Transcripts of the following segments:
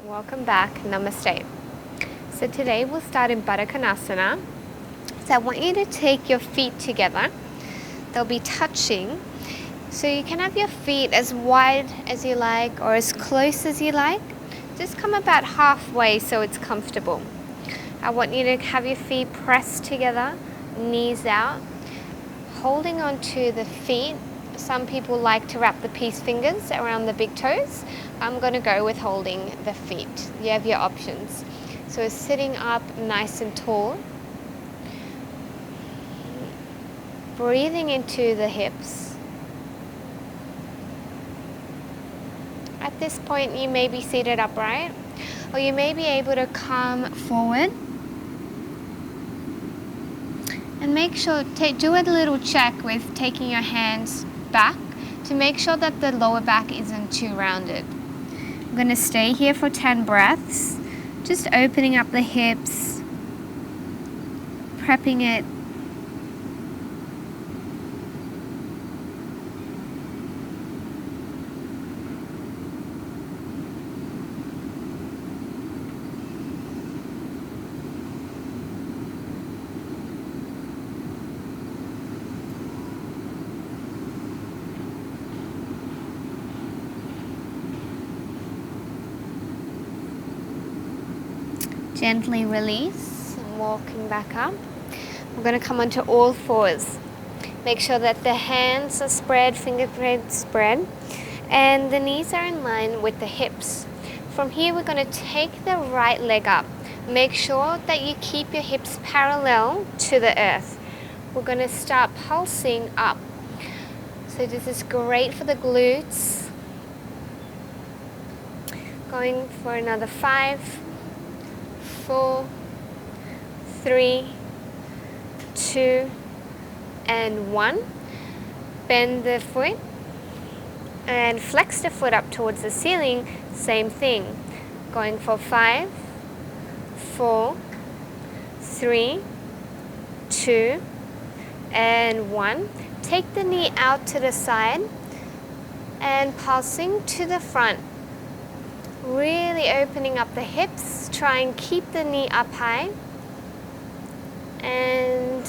Welcome back. Namaste. So today we'll start in Baddha Konasana. So I want you to take your feet together. They'll be touching. So you can have your feet as wide as you like or as close as you like. Just come about halfway so it's comfortable. I want you to have your feet pressed together, knees out, holding onto the feet. Some people like to wrap the peace fingers around the big toes. I'm going to go with holding the feet. You have your options. So sitting up nice and tall. Breathing into the hips. At this point you may be seated upright, or you may be able to come forward. And make sure, do a little check with taking your hands back to make sure that the lower back isn't too rounded. I'm going to stay here for 10 breaths, just opening up the hips, prepping it. Gently release and walking back up. We're going to come onto all fours. Make sure that the hands are spread, fingertips spread, and the knees are in line with the hips. From here we're going to take the right leg up. Make sure that you keep your hips parallel to the earth. We're going to start pulsing up. So this is great for the glutes. Going for another 5, 4, 3, 2, and 1. Bend the foot and flex the foot up towards the ceiling. Same thing. Going for 5, 4, 3, 2, and 1. Take the knee out to the side and pulsing to the front. Really opening up the hips. Try and keep the knee up high. And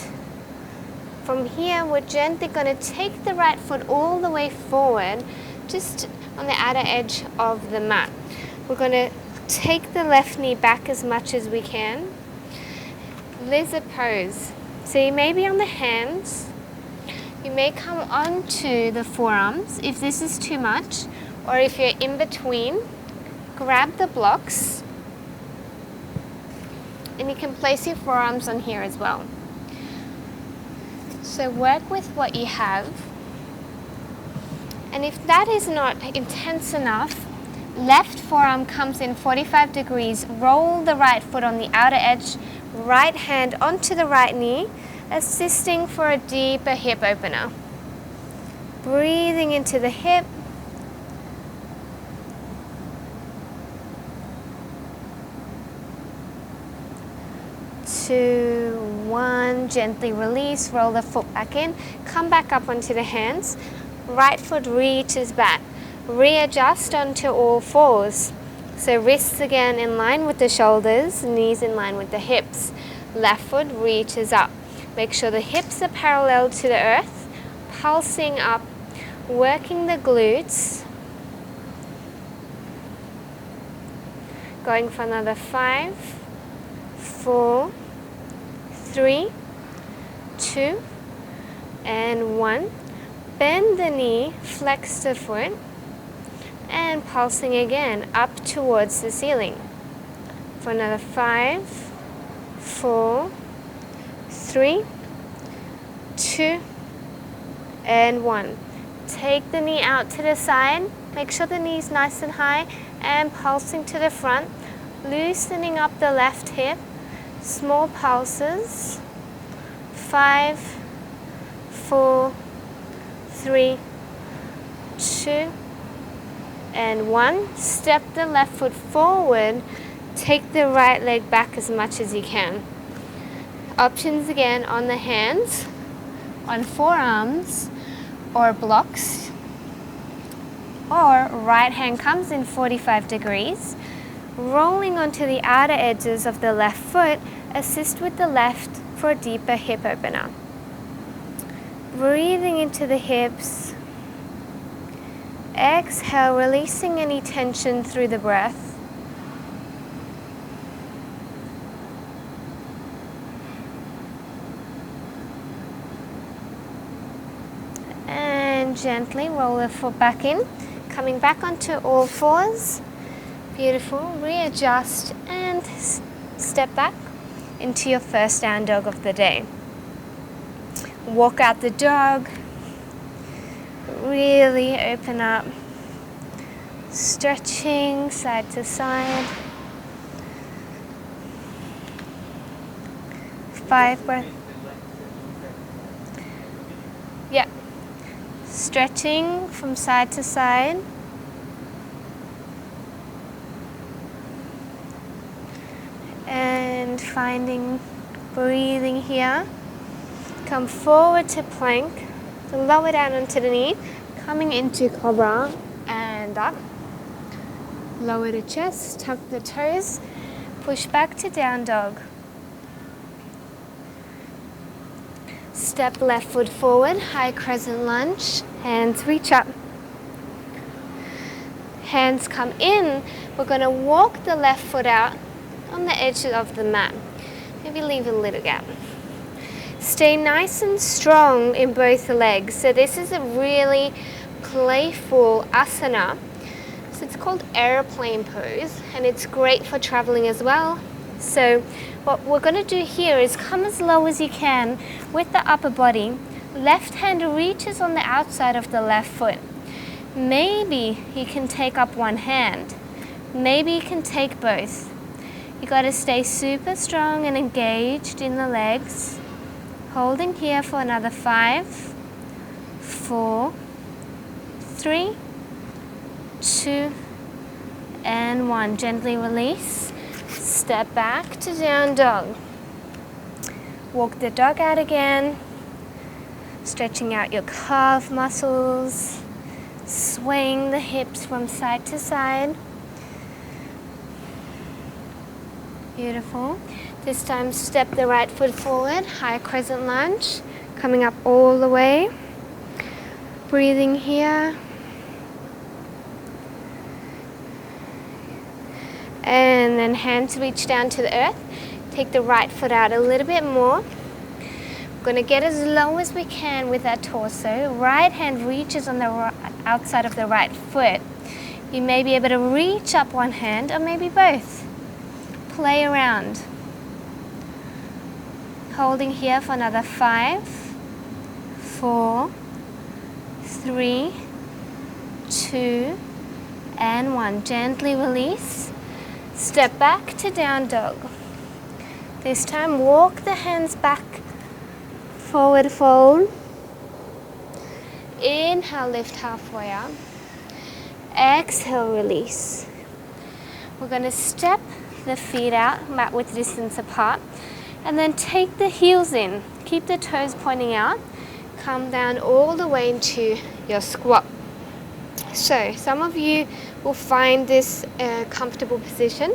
from here, we're gently going to take the right foot all the way forward, just on the outer edge of the mat. We're going to take the left knee back as much as we can. Lizard pose. So you may be on the hands. You may come onto the forearms if this is too much, or if you're in between, grab the blocks. And you can place your forearms on here as well. So work with what you have. And if that is not intense enough, left forearm comes in 45 degrees. Roll the right foot on the outer edge. Right hand onto the right knee, assisting for a deeper hip opener. Breathing into the hip. 2, 1, gently release, roll the foot back in, come back up onto the hands, right foot reaches back, readjust onto all fours. So wrists again in line with the shoulders, knees in line with the hips, left foot reaches up. Make sure the hips are parallel to the earth, pulsing up, working the glutes. Going for another 5, 4, 3, 2, and 1. Bend the knee, flex the foot, and pulsing again up towards the ceiling. For another 5, 4, 3, 2, and 1. Take the knee out to the side. Make sure the knee is nice and high, and pulsing to the front, loosening up the left hip. Small pulses. 5, 4, 3, 2, and 1. Step the left foot forward. Take the right leg back as much as you can. Options again on the hands, on forearms, or blocks. Or right hand comes in 45 degrees. rolling onto the outer edges of the left foot, assist with the left for a deeper hip opener. Breathing into the hips. Exhale, releasing any tension through the breath. And gently roll the foot back in, coming back onto all fours. Beautiful. Readjust and step back into your first down dog of the day. Walk out the dog. Really open up. Stretching side to side. 5 breaths. Yeah. Stretching from side to side. And finding breathing here. Come forward to plank. Lower down onto the knee. Coming into cobra and up. Lower the chest, tuck the toes. Push back to down dog. Step left foot forward, high crescent lunge. Hands reach up. Hands come in. We're going to walk the left foot out on the edge of the mat. Maybe leave a little gap. Stay nice and strong in both legs. So this is a really playful asana. So it's called airplane pose, and it's great for traveling as well. So what we're going to do here is come as low as you can with the upper body. Left hand reaches on the outside of the left foot. Maybe you can take up one hand. Maybe you can take both. You got to stay super strong and engaged in the legs. Holding here for another 5, 4, 3, 2, and 1. Gently release. Step back to down dog. Walk the dog out again. Stretching out your calf muscles. Swaying the hips from side to side. Beautiful. This time step the right foot forward, high crescent lunge, coming up all the way. Breathing here. And then hands reach down to the earth. Take the right foot out a little bit more. We're going to get as low as we can with our torso. Right hand reaches on the outside of the right foot. You may be able to reach up one hand or maybe both. Play around. Holding here for another 5, 4, 3, 2, and 1. Gently release. Step back to down dog. This time walk the hands back. Forward fold. Inhale, lift halfway up. Exhale, release. We're going to step the feet out, mat width distance apart. And then take the heels in. Keep the toes pointing out. Come down all the way into your squat. So some of you will find this a comfortable position.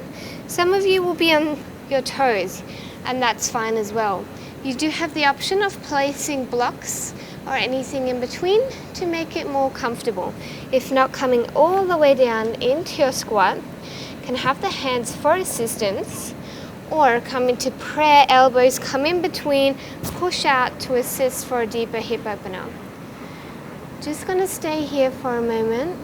Some of you will be on your toes, and that's fine as well. You do have the option of placing blocks or anything in between to make it more comfortable. If not, coming all the way down into your squat, you can have the hands for assistance, or come into prayer, elbows come in between, push out to assist for a deeper hip opener. Just going to stay here for a moment,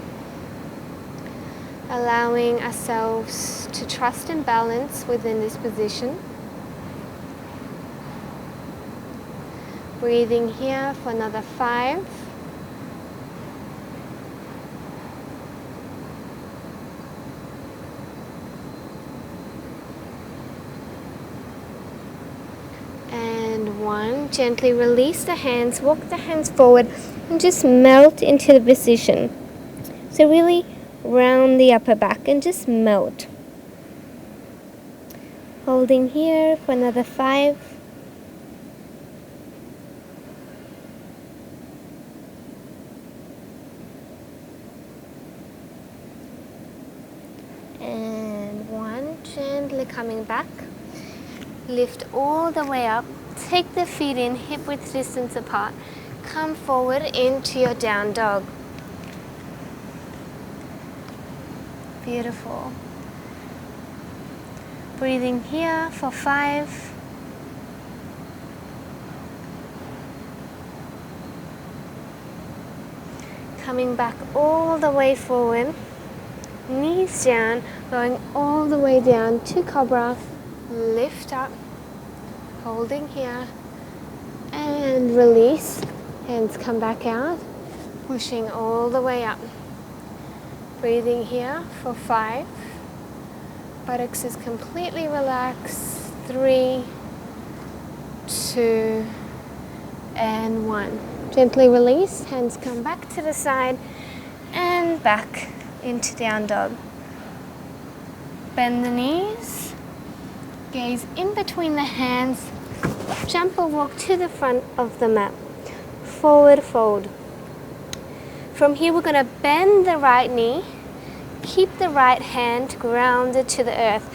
allowing ourselves to trust and balance within this position. Breathing here for another 5. And 1. Gently release the hands, walk the hands forward, and just melt into the position. So really round the upper back and just melt. Holding here for another 5. And 1. Gently coming back. Lift all the way up. Take the feet in, hip width distance apart. Come forward into your down dog. Beautiful. Breathing here for 5. Coming back all the way forward. Knees down, going all the way down to Cobra. Lift up. Holding here. And release. Hands come back out. Pushing all the way up. Breathing here for 5. Buttocks is completely relaxed. 3, 2, and 1. Gently release. Hands come back to the side and back into down dog. Bend the knees. Gaze in between the hands. Jump or walk to the front of the mat. Forward fold. From here we're going to bend the right knee. Keep the right hand grounded to the earth.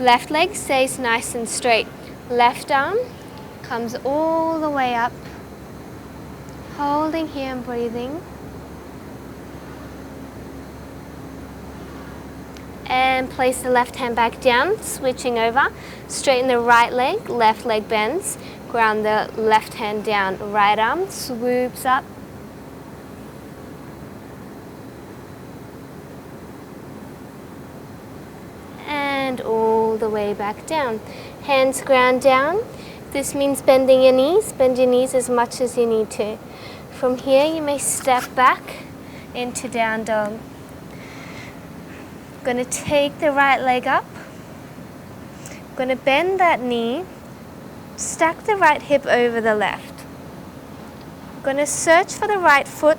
Left leg stays nice and straight. Left arm comes all the way up. Holding here and breathing. And place the left hand back down, switching over. Straighten the right leg, left leg bends. Ground the left hand down, right arm swoops up. And all the way back down. Hands ground down. This means bending your knees. Bend your knees as much as you need to. From here you may step back into down dog. Going to take the right leg up. Going to bend that knee. Stack the right hip over the left. Going to search for the right foot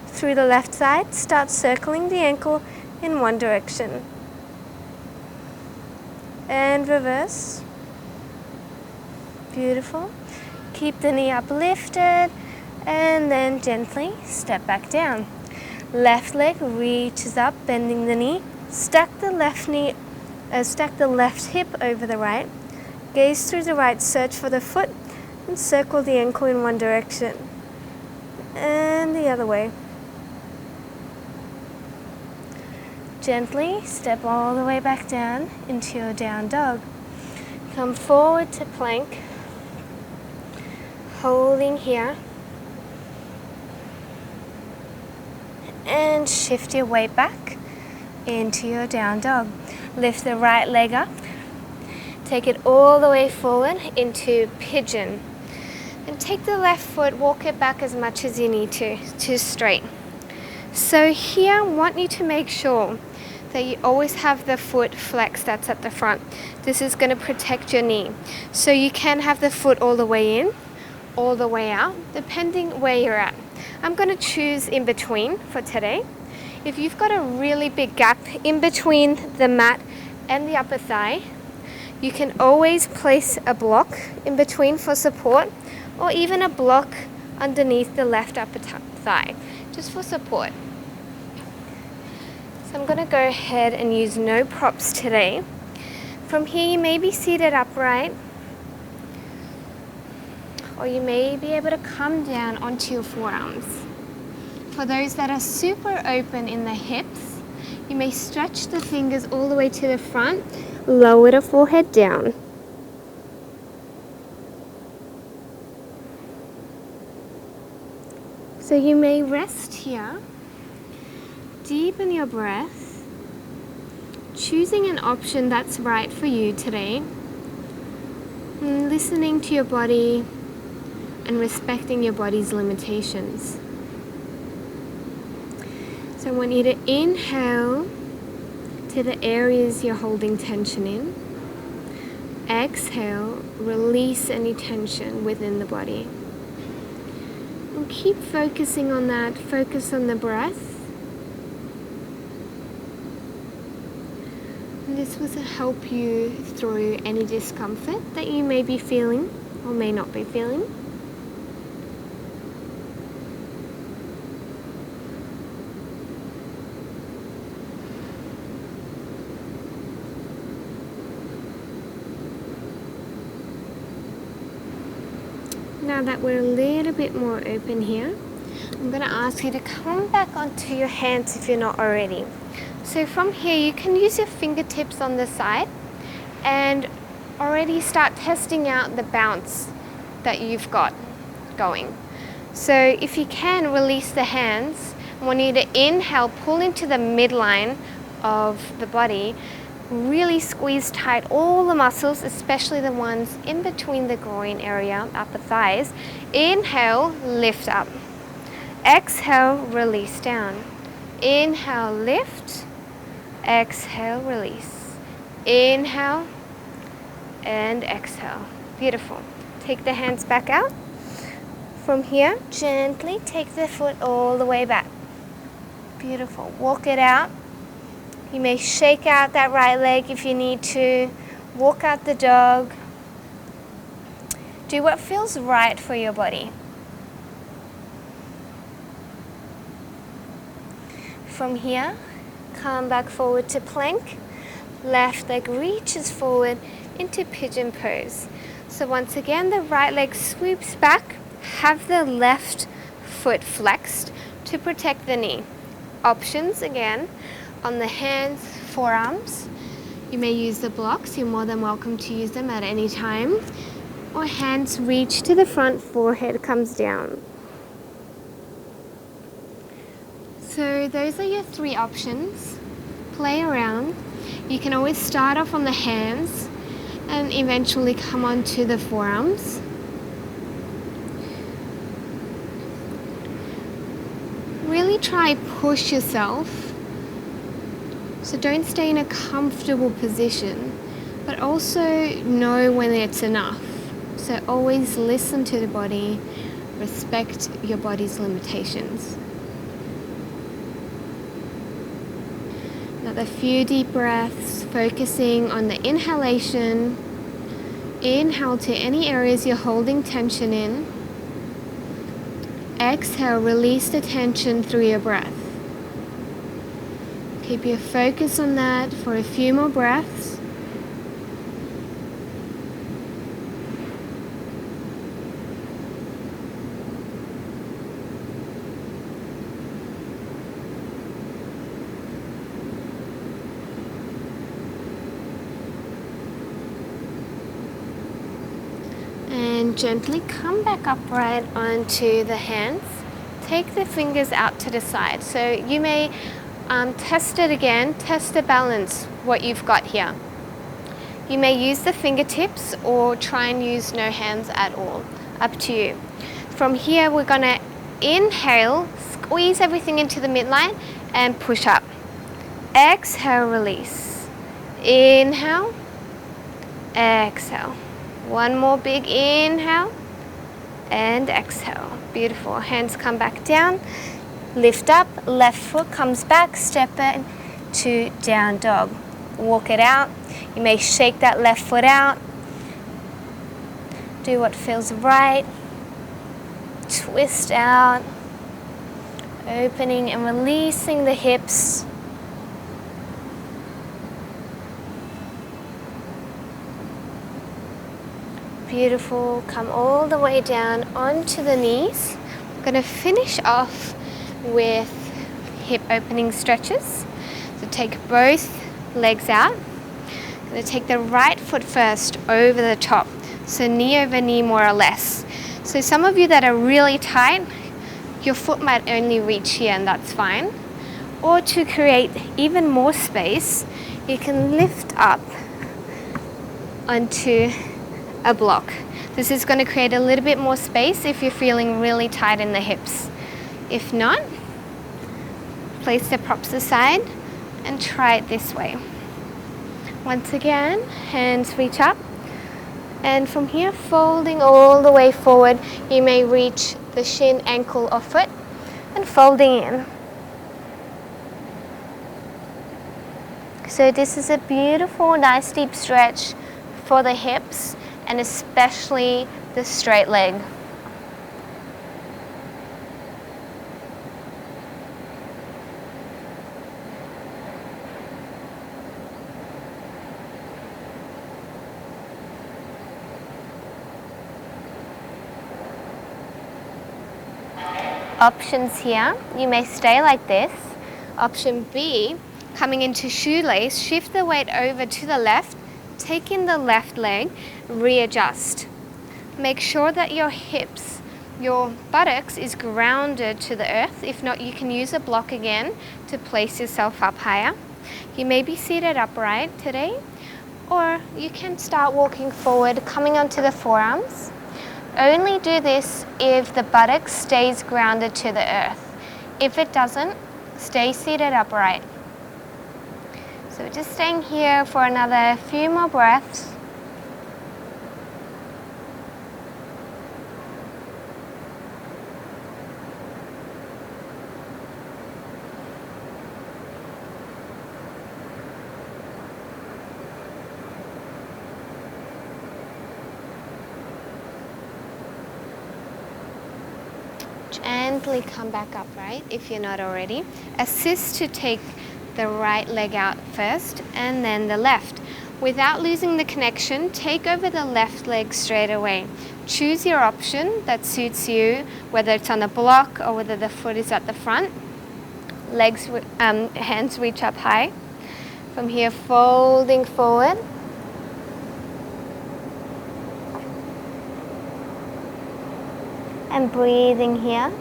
through the left side. Start circling the ankle in one direction. And reverse. Beautiful. Keep the knee uplifted and then gently step back down. Left leg reaches up, bending the knee. Stack the left hip over the right. Gaze through the right, search for the foot and circle the ankle in one direction. And the other way. Gently step all the way back down into your down dog. Come forward to plank. Holding here. And shift your weight back into your down dog. Lift the right leg up. Take it all the way forward into pigeon. And take the left foot, walk it back as much as you need to straight. So here I want you to make sure that you always have the foot flexed that's at the front. This is going to protect your knee. So you can have the foot all the way in, all the way out, depending where you're at. I'm going to choose in between for today. If you've got a really big gap in between the mat and the upper thigh, you can always place a block in between for support, or even a block underneath the left upper thigh, just for support. So I'm going to go ahead and use no props today. From here you may be seated upright, or you may be able to come down onto your forearms. For those that are super open in the hips, you may stretch the fingers all the way to the front, lower the forehead down. So you may rest here, deepen your breath, choosing an option that's right for you today, and listening to your body and respecting your body's limitations. So I want you to inhale to the areas you're holding tension in. Exhale, release any tension within the body. And keep focusing on that, focus on the breath. And this will help you through any discomfort that you may be feeling or may not be feeling. Now that we're a little bit more open here, I'm going to ask you to come back onto your hands if you're not already. So from here, you can use your fingertips on the side and already start testing out the bounce that you've got going. So if you can, release the hands. I want you to inhale, pull into the midline of the body. Really squeeze tight all the muscles, especially the ones in between the groin area, upper thighs. Inhale, lift up. Exhale, release down. Inhale, lift. Exhale, release. Inhale and exhale. Beautiful. Take the hands back out. From here, gently take the foot all the way back. Beautiful. Walk it out. You may shake out that right leg if you need to. Walk out the dog. Do what feels right for your body. From here, come back forward to plank. Left leg reaches forward into pigeon pose. So once again, the right leg swoops back. Have the left foot flexed to protect the knee. Options again on the hands, forearms. You may use the blocks. You're more than welcome to use them at any time. Or hands reach to the front, forehead comes down. So those are your three options. Play around. You can always start off on the hands and eventually come on to the forearms. Really try push yourself. So don't stay in a comfortable position, but also know when it's enough. So always listen to the body, respect your body's limitations. Another few deep breaths, focusing on the inhalation. Inhale to any areas you're holding tension in. Exhale, release the tension through your breath. Keep your focus on that for a few more breaths. And gently come back upright onto the hands. Take the fingers out to the side. So you may test it again, test the balance, what you've got here. You may use the fingertips or try and use no hands at all, up to you. From here, we're gonna inhale, squeeze everything into the midline and push up. Exhale, release. Inhale, exhale. One more big inhale and exhale. Beautiful. Hands come back down. Lift up, left foot comes back, step in to down dog. Walk it out. You may shake that left foot out. Do what feels right. Twist out. Opening and releasing the hips. Beautiful. Come all the way down onto the knees. I'm going to finish off with hip opening stretches. So take both legs out. I'm going to take the right foot first over the top. So knee over knee more or less. So some of you that are really tight, your foot might only reach here and that's fine. Or to create even more space, you can lift up onto a block. This is going to create a little bit more space if you're feeling really tight in the hips. If not, place the props aside and try it this way. Once again, hands reach up. And from here, folding all the way forward, you may reach the shin, ankle or foot and folding in. So this is a beautiful, nice deep stretch for the hips and especially the straight leg. Options here, you may stay like this. Option B, coming into shoelace, shift the weight over to the left, take in the left leg, readjust. Make sure that your hips, your buttocks is grounded to the earth. If not, you can use a block again to place yourself up higher. You may be seated upright today, or you can start walking forward, coming onto the forearms. Only do this if the buttocks stays grounded to the earth. If it doesn't, stay seated upright. So we're just staying here for another few more breaths. Gently come back upright if you're not already. Assist to take the right leg out first and then the left. Without losing the connection, take over the left leg straight away. Choose your option that suits you, whether it's on a block or whether the foot is at the front. Hands reach up high. From here, folding forward. And breathing here.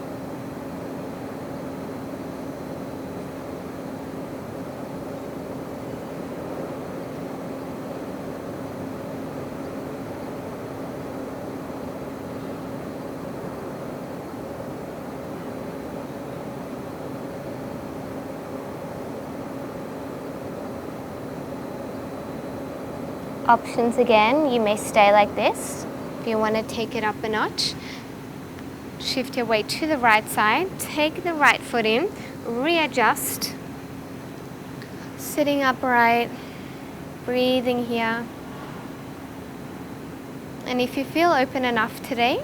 Options again, you may stay like this. If you want to take it up a notch, shift your weight to the right side, take the right foot in, readjust, sitting upright, breathing here. And if you feel open enough today,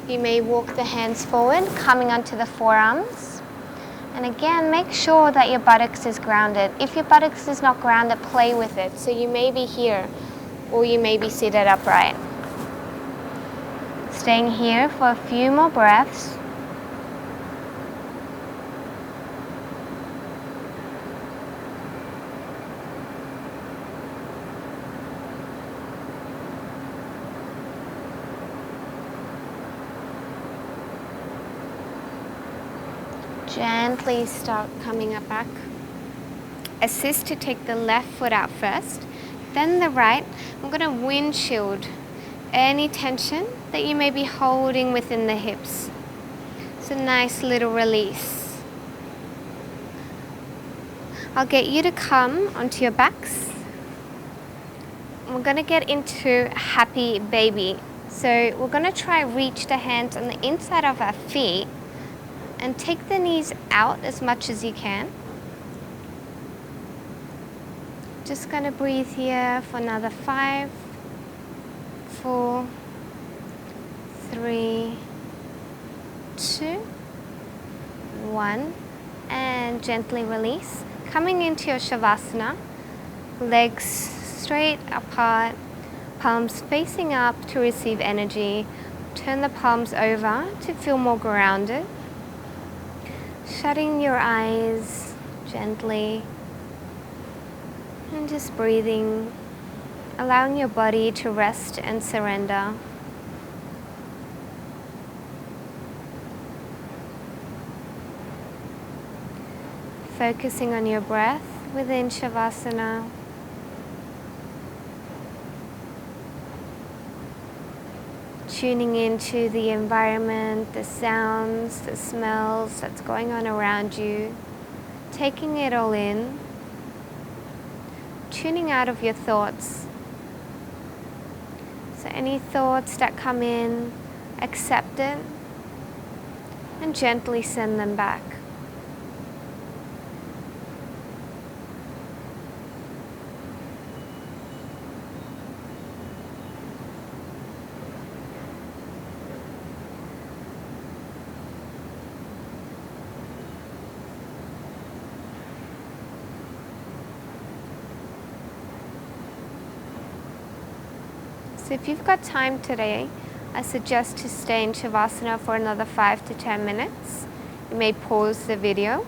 you may walk the hands forward, coming onto the forearms. And again, make sure that your buttocks is grounded. If your buttocks is not grounded, play with it. So you may be here, or you may be seated upright. Staying here for a few more breaths. Gently start coming up back. Assist to take the left foot out first, then the right. I'm going to windshield any tension that you may be holding within the hips. It's a nice little release. I'll get you to come onto your backs. We're going to get into happy baby. So we're going to try reach the hands on the inside of our feet and take the knees out as much as you can. Just going to breathe here for another 5, 4, 3, 2, 1, and gently release. Coming into your Shavasana, legs straight apart, palms facing up to receive energy. Turn the palms over to feel more grounded. Shutting your eyes gently and just breathing, allowing your body to rest and surrender. Focusing on your breath within Shavasana. Tuning into the environment, the sounds, the smells that's going on around you. Taking it all in. Tuning out of your thoughts. So any thoughts that come in, accept it and gently send them back. So if you've got time today, I suggest to stay in Shavasana for another 5 to 10 minutes. You may pause the video.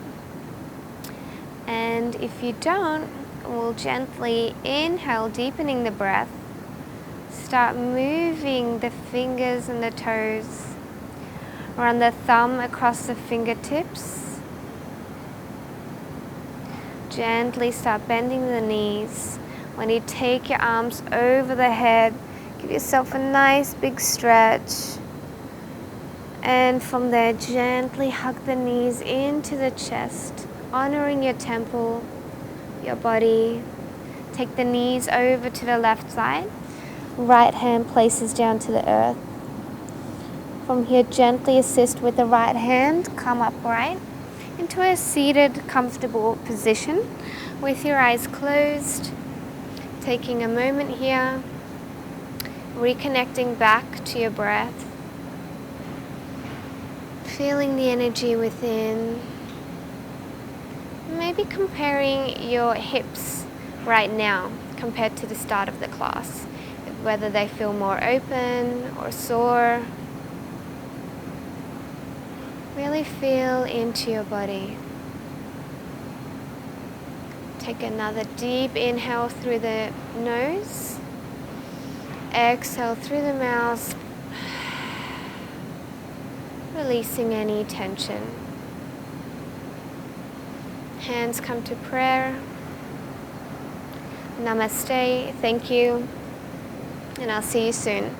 And if you don't, we'll gently inhale, deepening the breath. Start moving the fingers and the toes. Run the thumb across the fingertips. Gently start bending the knees. When you take your arms over the head, give yourself a nice big stretch. And from there, gently hug the knees into the chest, honoring your temple, your body. Take the knees over to the left side. Right hand places down to the earth. From here, gently assist with the right hand. Come upright into a seated, comfortable position with your eyes closed. Taking a moment here, reconnecting back to your breath. Feeling the energy within. Maybe comparing your hips right now compared to the start of the class. Whether they feel more open or sore. Really feel into your body. Take another deep inhale through the nose. Exhale through the mouth. Releasing any tension. Hands come to prayer. Namaste. Thank you. And I'll see you soon.